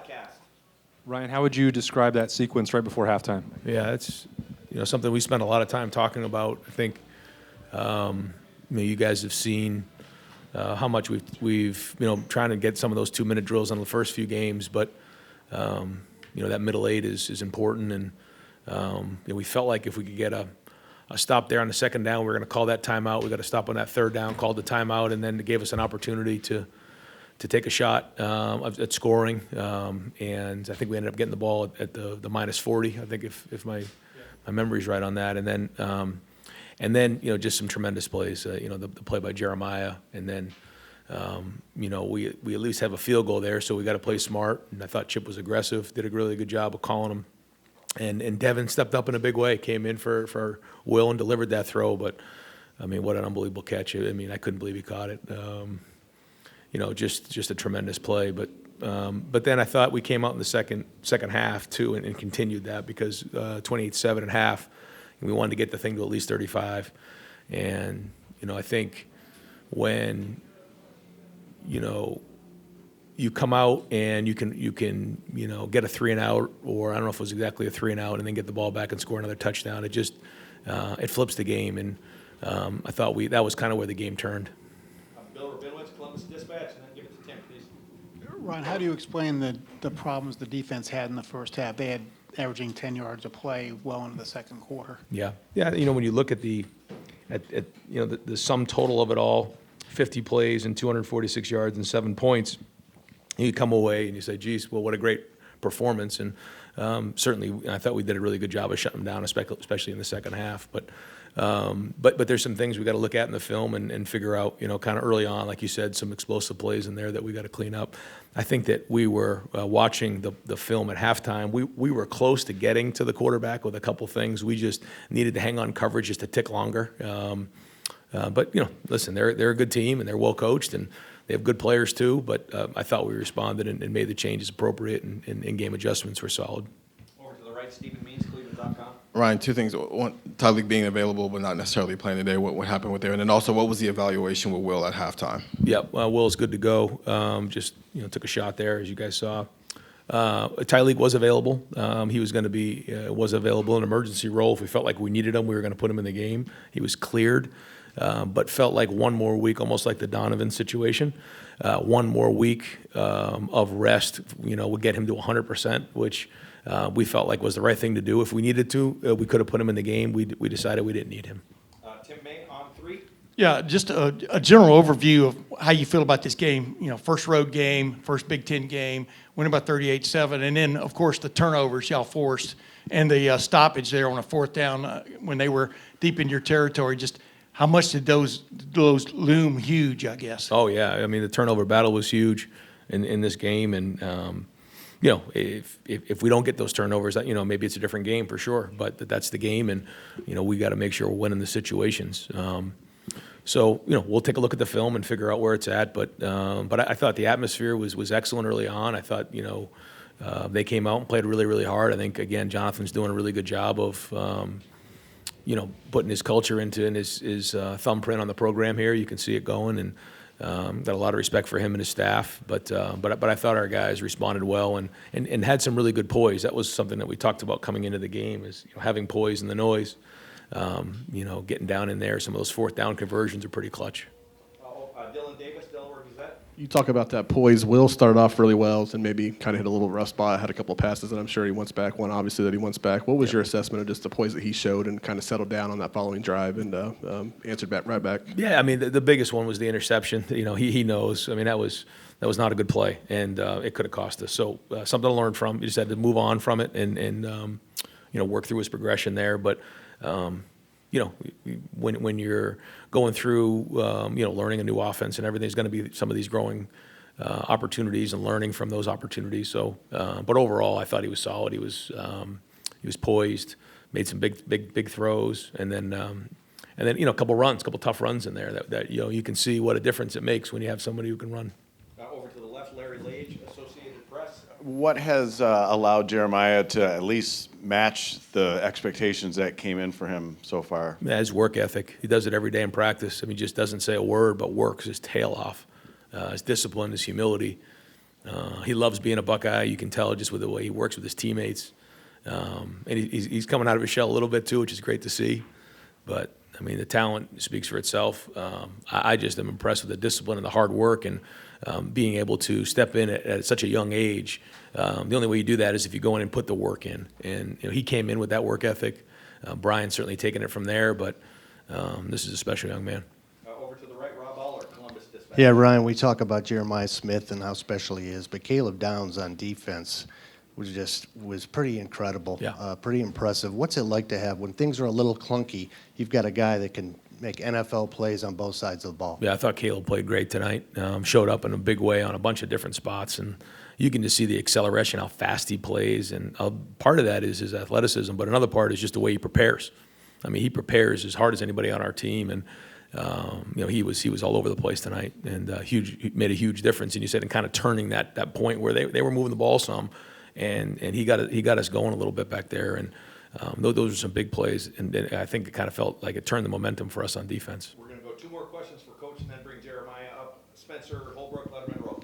broadcast. Ryan, how would you describe that sequence right before halftime? Yeah, it's something we spent a lot of time talking about. I think you guys have seen how much we've trying to get some of those 2-minute drills on the first few games, but that middle eight is important, and we felt like if we could get a stop there on the second down, we were going to call that timeout. We got to stop on that third down, called the timeout, and then it gave us an opportunity to take a shot at scoring. And I think we ended up getting the ball at the minus 40. I think if my memory's right on that, and then just some tremendous plays. The play by Jeremiah, and then we at least have a field goal there, so we got to play smart. And I thought Chip was aggressive, did a really good job of calling him. And Devin stepped up in a big way, came in for Will and delivered that throw. But, what an unbelievable catch. I couldn't believe he caught it. Just a tremendous play. But then I thought we came out in the second half, too, and continued that because 28-7 at half, and we wanted to get the thing to at least 35. And, I think when, you come out and you can get a 3-and-out, or I don't know if it was exactly a 3-and-out, and then get the ball back and score another touchdown. It just it flips the game, and I thought that was kind of where the game turned. Bill Rabinowitz, Columbus Dispatch, and then give it to Tim, please. Ron, how do you explain the problems the defense had in the first half? They had averaging 10 yards a play well into the second quarter. Yeah. When you look at the sum total of it all, 50 plays and 246 yards and 7 points. You come away and you say, geez, well, what a great performance. And certainly I thought we did a really good job of shutting them down, especially in the second half. But there's some things we got to look at in the film and figure out, kind of early on, like you said, some explosive plays in there that we got to clean up. I think that we were watching the film at halftime. We were close to getting to the quarterback with a couple things. We just needed to hang on coverage just a tick longer. But listen, they're a good team and they're well coached and they have good players too. But I thought we responded and made the changes appropriate, and in-game adjustments were solid. Over to the right, Stephen Means, Cleveland.com. Ryan, two things. One, Tyleek being available but not necessarily playing today. What happened with there? And then also, what was the evaluation with Will at halftime? Yeah, Will's good to go. Just took a shot there, as you guys saw. Tyleek was available. He was going to be was available in an emergency role. If we felt like we needed him, we were going to put him in the game. He was cleared, but felt like one more week, almost like the Donovan situation. One more week of rest, would get him to 100%, which we felt like was the right thing to do. If we needed to, we could have put him in the game. We decided we didn't need him. Tim May on 3. Yeah, just a general overview of how you feel about this game. First road game, first Big Ten game, winning by 38-7, and then, of course, the turnovers y'all forced and the stoppage there on a fourth down when they were deep in your territory. Just how much did those loom huge, I guess? Oh, yeah. The turnover battle was huge in this game, and if we don't get those turnovers, maybe it's a different game for sure. But that's the game, and we got to make sure we're winning the situations. So we'll take a look at the film and figure out where it's at. But I thought the atmosphere was excellent early on. I thought they came out and played really, really hard. I think again Jonathan's doing a really good job of putting his culture into and his thumbprint on the program here. You can see it going, and got a lot of respect for him and his staff. But I thought our guys responded well and had some really good poise. That was something that we talked about coming into the game, is having poise in the noise. Getting down in there. Some of those fourth down conversions are pretty clutch. Dylan Davis, Delaware Gazette. You talk about that poise. Will started off really well and maybe kind of hit a little rough spot, had a couple of passes that I'm sure he wants back, one obviously that he wants back. What was your assessment of just the poise that he showed and kind of settled down on that following drive and answered back right back? Yeah, the biggest one was the interception. He knows. That was not a good play, and it could have cost us. So something to learn from. You just had to move on from it and work through his progression there. But when you're going through, learning a new offense and everything, there's going to be some of these growing opportunities and learning from those opportunities. So, but overall, I thought he was solid. He was poised, made some big throws, and then a couple tough runs in there that you can see what a difference it makes when you have somebody who can run. Over to the left, Larry Lage, Associated Press. What has allowed Jeremiah to at least match the expectations that came in for him so far? His work ethic. He does it every day in practice. He just doesn't say a word, but works his tail off. His discipline, his humility. He loves being a Buckeye. You can tell just with the way he works with his teammates. And he's coming out of his shell a little bit too, which is great to see. But I mean, the talent speaks for itself. I just am impressed with the discipline and the hard work and being able to step in at such a young age. The only way you do that is if you go in and put the work in. And he came in with that work ethic. Brian's certainly taken it from there, but this is a special young man. Over to the right, Rob Aller, Columbus Dispatch. Yeah, Ryan, we talk about Jeremiah Smith and how special he is, but Caleb Downs on defense was pretty incredible, Yeah. pretty impressive. What's it like to have, when things are a little clunky, you've got a guy that can make NFL plays on both sides of the ball? Yeah, I thought Caleb played great tonight. Showed up in a big way on a bunch of different spots, and you can just see the acceleration, how fast he plays, and part of that is his athleticism, but another part is just the way he prepares. I mean, he prepares as hard as anybody on our team, and he was all over the place tonight, and he made a huge difference. And you said in kind of turning that point where they were moving the ball some, and he got us going a little bit back there, and those are some big plays, and I think it kind of felt like it turned the momentum for us on defense. We're going to go 2 more questions for Coach and then bring Jeremiah up. Spencer Holbrook, Letterman Row.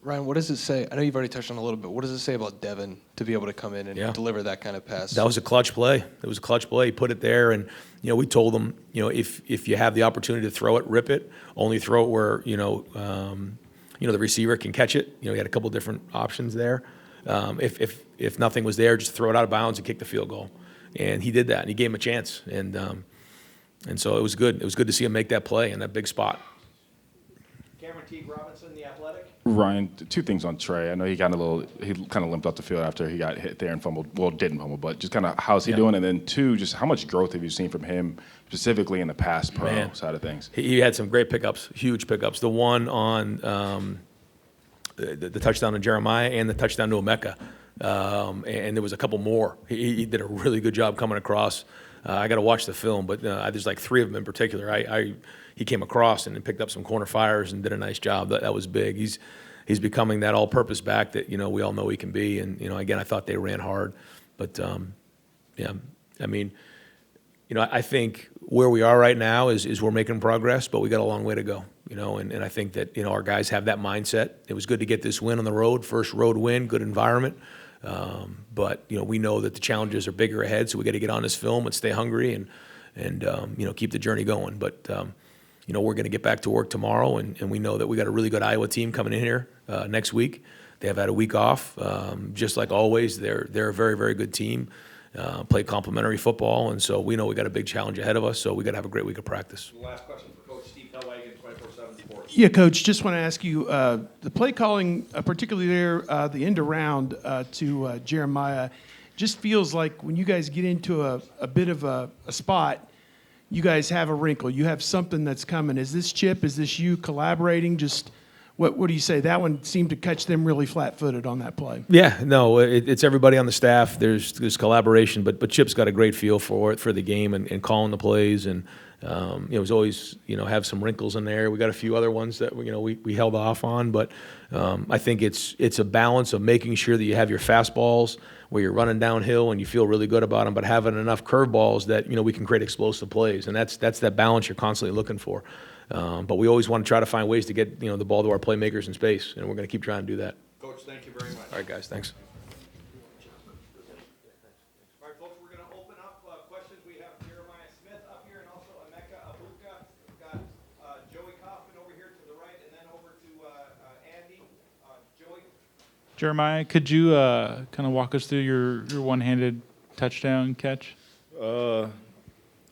Ryan, what does it say? I know you've already touched on it a little bit. What does it say about Devin to be able to come in and Yeah. deliver that kind of pass? That was a clutch play. It was a clutch play. He put it there, and we told him, if you have the opportunity to throw it, rip it. Only throw it where the receiver can catch it. He had a couple different options there. If nothing was there, just throw it out of bounds and kick the field goal. And he did that, and he gave him a chance. And so it was good. It was good to see him make that play in that big spot. Cameron Teague Robinson, The Athletic. Ryan, 2 things on Trey. I know he kind of limped off the field after he got hit there and fumbled. Well, didn't fumble, but just kind of how's he doing? And then 2, just how much growth have you seen from him specifically in the pass pro side of things? He had some great pickups, huge pickups. The one on the touchdown to Jeremiah and the touchdown to Emeka. And there was a couple more. He did a really good job coming across. I got to watch the film, but there's like 3 of them in particular. He came across and picked up some corner fires and did a nice job. That was big. He's becoming that all-purpose back that we all know he can be. And again, I thought they ran hard, but I mean, I think where we are right now is we're making progress, but we got a long way to go. And I think that our guys have that mindset. It was good to get this win on the road, first road win, good environment. But we know that the challenges are bigger ahead, so we got to get on this film and stay hungry and keep the journey going. But we're going to get back to work tomorrow, and we know that we got a really good Iowa team coming in here next week. They have had a week off, just like always. They're a very, very good team. Play complementary football, and so we know we got a big challenge ahead of us. So we got to have a great week of practice. Last question for Coach Steve Hellwagen, 24/7 Sports. Yeah, Coach, just want to ask you, the play calling, particularly there, the end around to Jeremiah, just feels like when you guys get into a bit of a spot, you guys have a wrinkle. You have something that's coming. Is this Chip? Is this you collaborating? Just what do you say? That one seemed to catch them really flat-footed on that play. Yeah, no, it's everybody on the staff. There's collaboration, but Chip's got a great feel for the game and calling the plays, and it was always have some wrinkles in there. We got a few other ones that we held off on, but I think it's a balance of making sure that you have your fastballs where you're running downhill and you feel really good about them, but having enough curveballs that we can create explosive plays, and that's that balance you're constantly looking for. But we always want to try to find ways to get the ball to our playmakers in space, and we're going to keep trying to do that. Coach, thank you very much. All right, guys, thanks. All right, folks, we're going to open up questions. We have Jeremiah Smith up here and also Emeka, Egbuka. We've got Joey Kaufman over here to the right, and then over to Andy. Joey? Jeremiah, could you kind of walk us through your one-handed touchdown catch? It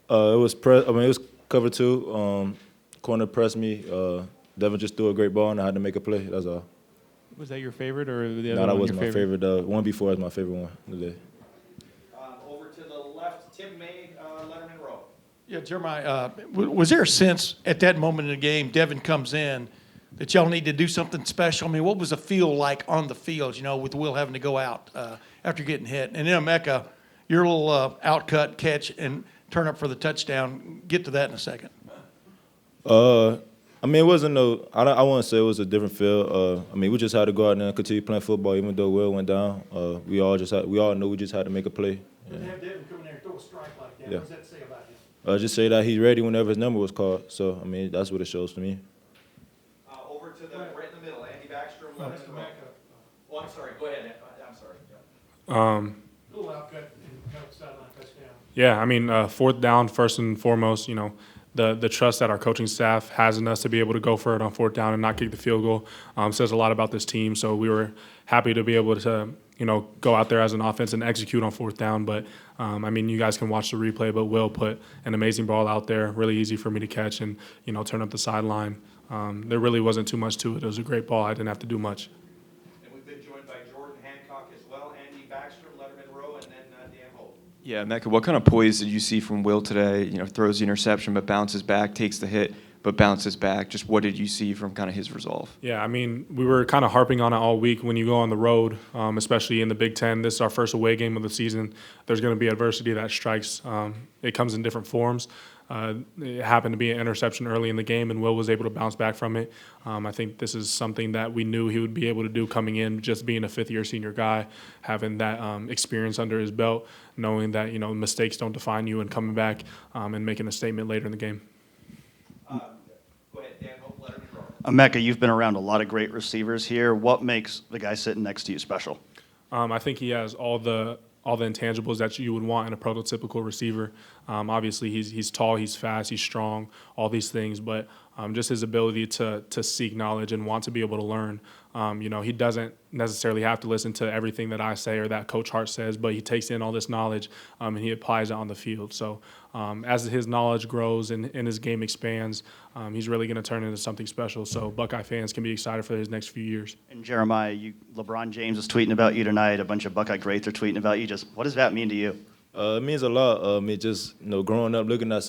was cover 2. Corner pressed me. Devin just threw a great ball, and I had to make a play. That's all. Was that your favorite, or the other No, that one wasn't your my favorite. The one before is my favorite one today. Over to the left, Tim May, Letterman Row. Yeah, Jeremiah, was there a sense at that moment in the game, Devin comes in, that y'all need to do something special? I mean, what was the feel like on the field, with Will having to go out after getting hit? And then Emeka, your little outcut catch and turn up for the touchdown. Get to that in a second. I mean, it wasn't I wouldn't say it was a different feel. I mean, we just had to go out there and continue playing football, even though Will went down. We all knew we just had to make a play. And have Devin come in there and throw a strike like that. Yeah. What does that say about him? Just say that he's ready whenever his number was called. So, I mean, that's what it shows to me. Over to the right in the middle, Andy Backstrom, Letterman Row. Oh, I'm sorry. Go ahead. I'm sorry. Little outcut and kind of sideline touchdown. Yeah, I mean, fourth down, first and foremost, you know, the trust that our coaching staff has in us to be able to go for it on fourth down and not kick the field goal says a lot about this team. So we were happy to be able to, you know, go out there as an offense and execute on fourth down. But, I mean, you guys can watch the replay, but Will put an amazing ball out there, really easy for me to catch and, you know, turn up the sideline. There really wasn't too much to it. It was a great ball. I didn't have to do much. And we've been joined by Jordan Hancock as well, Andy Backstrom, Letterman Rowe, and then Dan Holt. Yeah, Emeka, what kind of poise did you see from Will today? You know, throws the interception but bounces back, takes the hit but bounces back. Just what did you see from kind of his resolve? Yeah, I mean, we were kind of harping on it all week. When you go on the road, especially in the Big Ten, this is our first away game of the season. There's going to be adversity that strikes. It comes in different forms. It happened to be an interception early in the game, and Will was able to bounce back from it. I think this is something that we knew he would be able to do coming in, just being a fifth-year senior guy, having that experience under his belt, knowing that, you know, mistakes don't define you, and coming back and making a statement later in the game. Go ahead, Dan Holt, Letterman Rowe. Emeka, you've been around a lot of great receivers here. What makes the guy sitting next to you special? I think he has all the intangibles that you would want in a prototypical receiver. Obviously, he's tall, he's fast, he's strong, all these things, but just his ability to seek knowledge and want to be able to learn. You know, he doesn't necessarily have to listen to everything that I say or that Coach Hart says, but he takes in all this knowledge and he applies it on the field. So as his knowledge grows and his game expands, he's really going to turn into something special. So Buckeye fans can be excited for his next few years. And Jeremiah, LeBron James is tweeting about you tonight. A bunch of Buckeye greats are tweeting about you. Just what does that mean to you? It means a lot. Me just growing up, looking at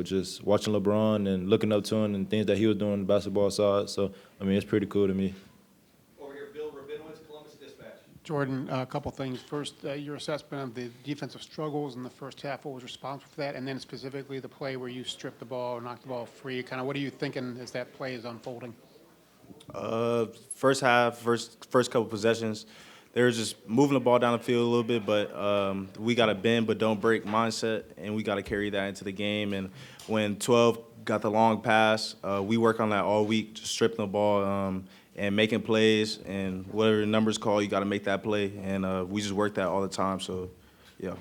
just watching LeBron and looking up to him and things that he was doing on the basketball side. So I mean, it's pretty cool to me. Over here, Bill Rabinowitz, Columbus Dispatch. Jordan, a couple things. First, your assessment of the defensive struggles in the first half, what was responsible for that? And then specifically the play where you stripped the ball, knocked the ball free. Kind of what are you thinking as that play is unfolding? First half, first couple possessions, they were just moving the ball down the field a little bit, but we got a bend but don't break mindset, and we got to carry that into the game. And when 12 got the long pass, we work on that all week, just stripping the ball and making plays, and whatever the numbers call, you got to make that play. And we just work that all the time, so, yeah.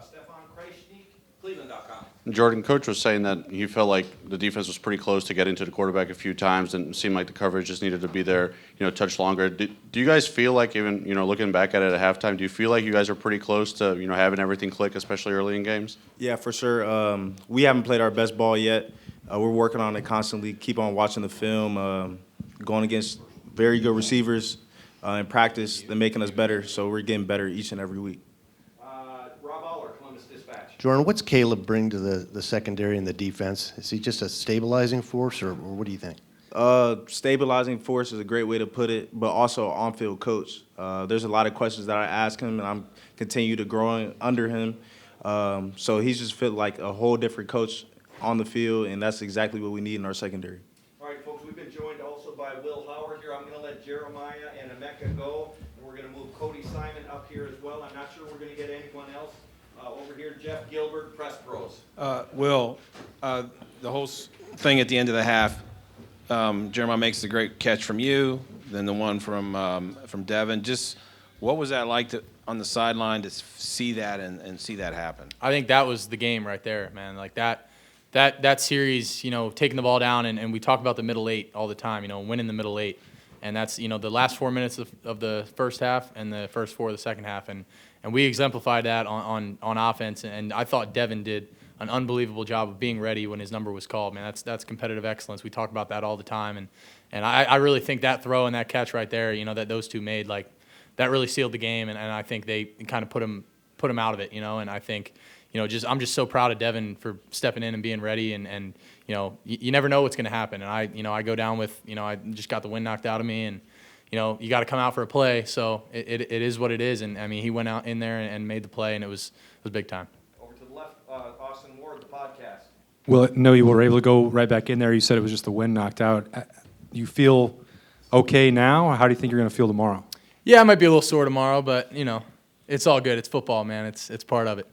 Stefan Krajcik, Cleveland.com. Jordan, Coach was saying that he felt like the defense was pretty close to getting to the quarterback a few times, and it seemed like the coverage just needed to be there, a touch longer. Do you guys feel like, even, looking back at it at halftime, do you feel like you guys are pretty close to, having everything click, especially early in games? Yeah, for sure. We haven't played our best ball yet. We're working on it constantly, keep on watching the film, going against very good receivers in practice. They're making us better, so we're getting better each and every week. Rob Aller, Columbus Dispatch. Jordan, what's Caleb bring to the secondary and the defense? Is he just a stabilizing force, or what do you think? Stabilizing force is a great way to put it, but also on-field coach. There's a lot of questions that I ask him, and I'm continue to grow under him. So he's just felt like a whole different coach on the field, and that's exactly what we need in our secondary. All right, folks, we've been joined also by Will Howard here. I'm going to let Jeremiah and Emeka go, and we're going to move Cody Simon up here as well. I'm not sure we're going to get anyone else. Over here, Jeff Gilbert, Press Pros. Will, the whole thing at the end of the half, Jeremiah makes the great catch from you, then the one from Devin. Just what was that like on the sideline to see that and see that happen? I think that was the game right there, man. Like that series, taking the ball down, and we talk about the middle eight all the time, winning the middle eight. And that's, the last 4 minutes of the first half and the first 4 of the second half. And we exemplified that on offense. And I thought Devin did an unbelievable job of being ready when his number was called. Man, that's competitive excellence. We talk about that all the time. And I really think that throw and that catch right there, that those two made, like, that really sealed the game. And I think they kind of put him out of it, And I think, I'm just so proud of Devin for stepping in and being ready. And you never know what's going to happen. And I go down with, I just got the wind knocked out of me, and you got to come out for a play. So it is what it is. And I mean, he went out in there and made the play, and it was big time. Over to the left, Austin Ward, the podcast. Well, no, you were able to go right back in there. You said it was just the wind knocked out. You feel okay now? How do you think you're going to feel tomorrow? Yeah, I might be a little sore tomorrow, but it's all good. It's football, man. It's part of it.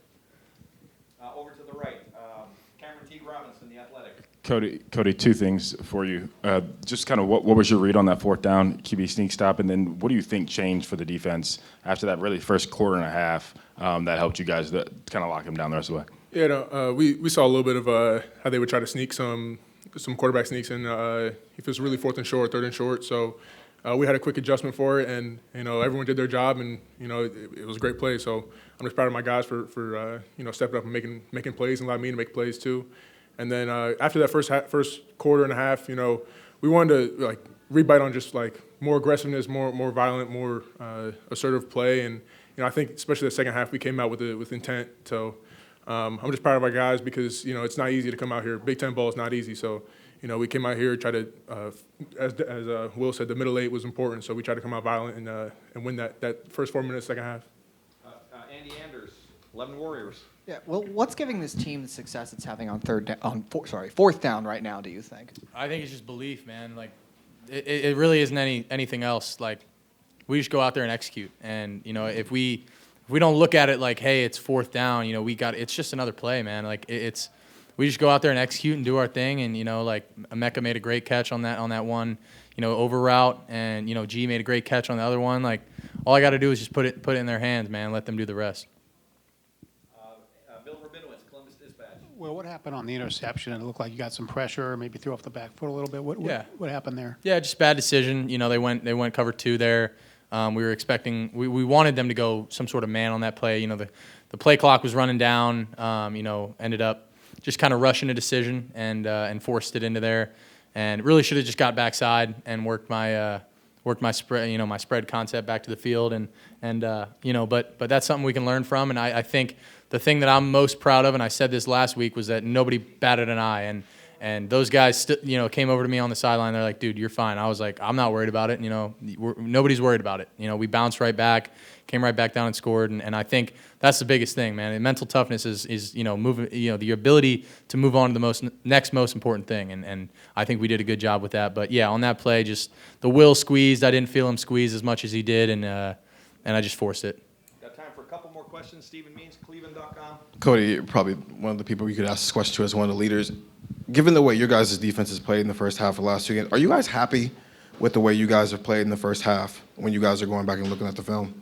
Over to the right, Cameron T. Robinson, The Athletic. Cody, two things for you. Just kind of what was your read on that fourth down QB sneak stop, and then what do you think changed for the defense after that really first quarter and a half that helped you guys to kind of lock them down the rest of the way? Yeah, no, we saw a little bit of how they would try to sneak some quarterback sneaks in if it was really fourth and short, third and short. So we had a quick adjustment for it, and everyone did their job, and it was a great play. So I'm just proud of my guys for stepping up and making plays and allowing me to make plays too. And then after that first quarter and a half, we wanted to rebite on just more aggressiveness, more violent, more assertive play. And I think especially the second half we came out with intent. So I'm just proud of our guys because it's not easy to come out here. Big Ten ball is not easy. So we came out here, tried to, as Will said, the middle eight was important. So we tried to come out violent and win that first 4 minutes, second half. Andy Anders, 11 Warriors. Yeah, well, what's giving this team the success it's having on fourth down right now, do you think? I think it's just belief, man. It really isn't anything else. We just go out there and execute. And, if we don't look at it like, hey, it's fourth down, it's just another play, man. We just go out there and execute and do our thing. And, Emeka made a great catch on that one, over route. And, G made a great catch on the other one. All I got to do is just put it in their hands, man, let them do the rest. Well, what happened on the interception? It looked like you got some pressure, maybe threw off the back foot a little bit. What happened there? Yeah, just bad decision. They went cover two there. We were expecting we wanted them to go some sort of man on that play. The play clock was running down. Ended up just kind of rushing a decision and forced it into there. And really should have just got backside and worked my spread my spread concept back to the field but that's something we can learn from. And I think the thing that I'm most proud of, and I said this last week, was that nobody batted an eye. And those guys came over to me on the sideline. They're like, dude, you're fine. I was like, I'm not worried about it. Nobody's worried about it. We bounced right back, came right back down and scored. And I think that's the biggest thing, man. And mental toughness is moving, the ability to move on to the next most important thing. And I think we did a good job with that. But yeah, on that play, just the will squeezed. I didn't feel him squeeze as much as he did, and I just forced it. Got time for a couple more questions. Stephen Means, Cleveland.com. Cody, you're probably one of the people you could ask this question to as one of the leaders. Given the way your guys' defense has played in the first half of the last two games, are you guys happy with the way you guys have played in the first half when you guys are going back and looking at the film?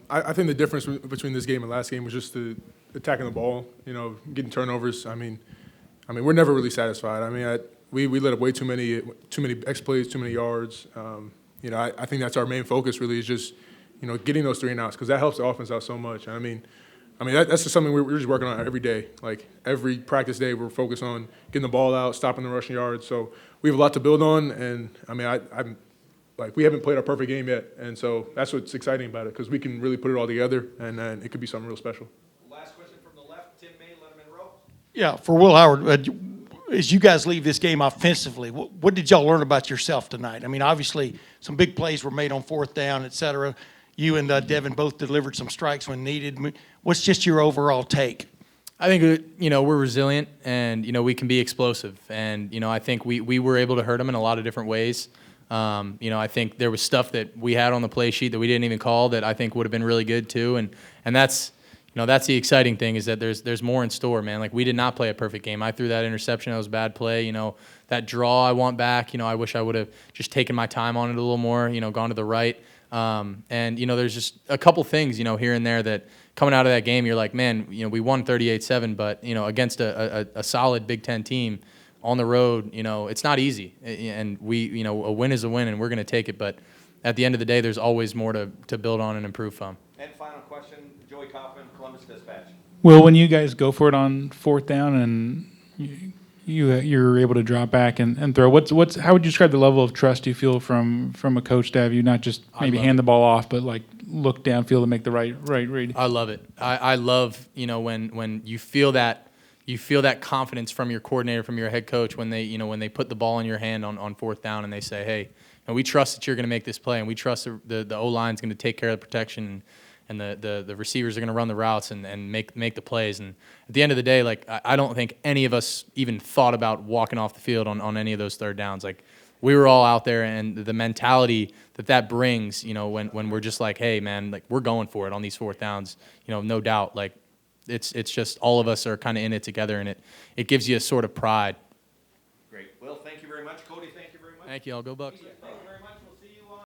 I think the difference between this game and last game was just the attacking the ball, getting turnovers. I mean, we're never really satisfied. We let up way too many X plays, too many yards. I think that's our main focus really is just, getting those 3 and outs because that helps the offense out so much. That's just something we're just working on every day. Every practice day, we're focused on getting the ball out, stopping the rushing yards. So we have a lot to build on, and we haven't played our perfect game yet, and so that's what's exciting about it because we can really put it all together, and it could be something real special. Last question from the left, Tim May, Letterman Row. Yeah, for Will Howard, as you guys leave this game offensively, what did y'all learn about yourself tonight? Obviously, some big plays were made on fourth down, et cetera. You and Devin both delivered some strikes when needed. What's just your overall take? I think, we're resilient and, we can be explosive. And, I think we were able to hurt them in a lot of different ways. I think there was stuff that we had on the play sheet that we didn't even call that I think would have been really good too. And that's, that's the exciting thing is that there's more in store, man. We did not play a perfect game. I threw that interception. That was a bad play. That draw I want back. I wish I would have just taken my time on it a little more, gone to the right. There's just a couple things, here and there that coming out of that game, you're like, man, we won 38-7, but, against a solid Big Ten team on the road, it's not easy. And a win is a win, and we're going to take it. But at the end of the day, there's always more to build on and improve from. And final question, Joey Kaufman, Columbus Dispatch. Well, when you guys go for it on fourth down and you're able to drop back and throw, how would you describe the level of trust you feel from a coach to have you not just maybe hand the ball off, but look downfield and make the right read? I love it. I love when you feel that confidence from your coordinator, from your head coach when they put the ball in your hand on fourth down and they say, hey, we trust that you're going to make this play and we trust the O-line's going to take care of the protection and the receivers are going to run the routes and make the plays. And at the end of the day, I don't think any of us even thought about walking off the field on any of those third downs. We were all out there, and the mentality that brings, when we're just like, hey, man, we're going for it on these fourth downs, no doubt. It's just all of us are kind of in it together, and it gives you a sort of pride. Thank you all. Go Bucks.